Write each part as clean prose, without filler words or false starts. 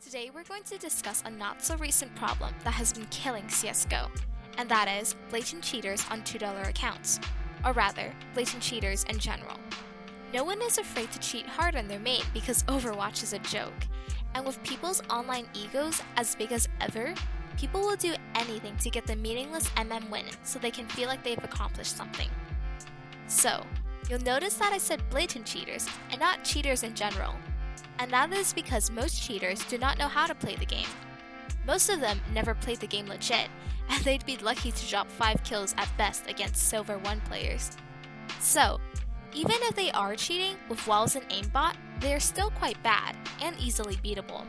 Today we're going to discuss a not-so-recent problem that has been killing CSGO, and that is blatant cheaters on $2 accounts, or rather, blatant cheaters in general. No one is afraid to cheat hard on their main because Overwatch is a joke, and with people's online egos as big as ever, people will do anything to get the meaningless win so they can feel like they've accomplished something. So, you'll notice that I said blatant cheaters and not cheaters in general. And that is because most cheaters do not know how to play the game. Most of them never played the game legit, and they'd be lucky to drop 5 kills at best against Silver 1 players. So, even if they are cheating with walls and aimbot, they are still quite bad and easily beatable.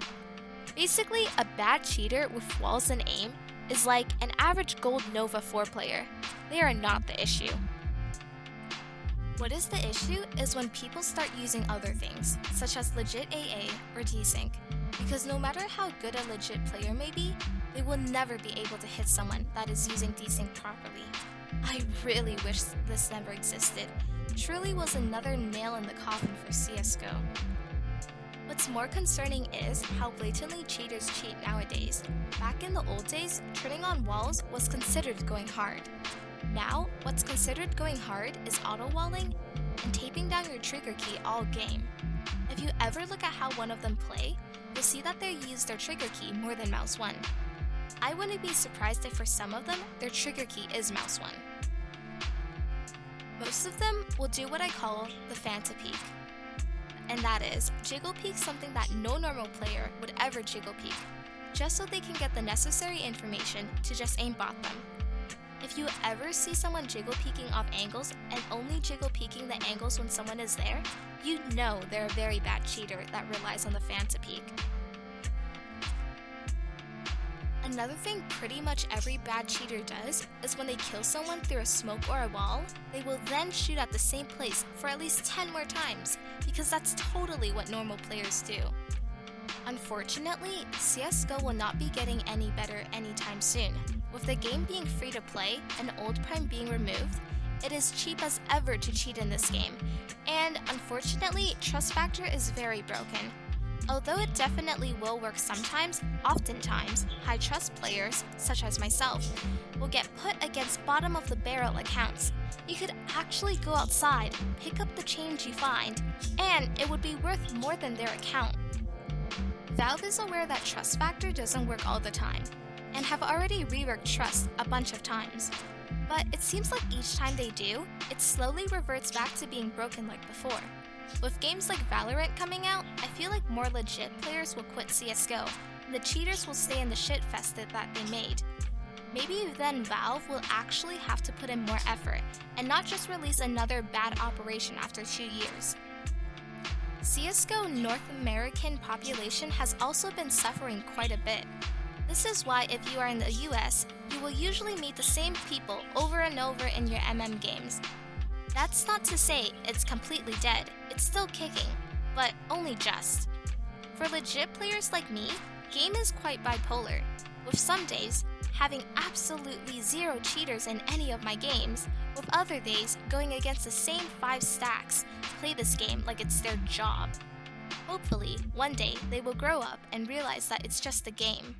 Basically, a bad cheater with walls and aim is like an average Gold Nova 4 player. They are not the issue. What is the issue is when people start using other things, such as legit AA or desync, because no matter how good a legit player may be, they will never be able to hit someone that is using desync properly. I really wish this never existed. Truly was another nail in the coffin for CSGO. What's more concerning is how blatantly cheaters cheat nowadays. Back in the old days, turning on walls was considered going hard. Now, what's considered going hard is auto-walling and taping down your trigger key all game. If you ever look at how one of them play, you'll see that they use their trigger key more than mouse 1. I wouldn't be surprised if for some of them, their trigger key is mouse 1. Most of them will do what I call the Fanta peek. And that is, jiggle peek something that no normal player would ever jiggle peek, just so they can get the necessary information to just aimbot them. If you ever see someone jiggle peeking off angles and only jiggle peeking the angles when someone is there, you know they're a very bad cheater that relies on the Fanta peek. Another thing pretty much every bad cheater does is when they kill someone through a smoke or a wall, they will then shoot at the same place for at least 10 more times, because that's totally what normal players do. Unfortunately, CSGO will not be getting any better anytime soon. With the game being free to play and old prime being removed, it is cheap as ever to cheat in this game, and unfortunately, trust factor is very broken. Although it definitely will work sometimes, oftentimes, high trust players, such as myself, will get put against bottom of the barrel accounts. You could actually go outside, pick up the change you find, and it would be worth more than their account. Valve is aware that trust factor doesn't work all the time, and have already reworked trust a bunch of times. But it seems like each time they do, it slowly reverts back to being broken like before. With games like Valorant coming out, I feel like more legit players will quit CSGO, and the cheaters will stay in the shitfest that they made. Maybe then Valve will actually have to put in more effort, and not just release another bad operation after 2 years. CSGO North American population has also been suffering quite a bit. This is why if you are in the US, you will usually meet the same people over and over in your games. That's not to say it's completely dead, it's still kicking, but only just. For legit players like me, game is quite bipolar, with some days having absolutely 0 cheaters in any of my games, with other days going against the same 5 stacks, play this game like it's their job. Hopefully, one day they will grow up and realize that it's just a game.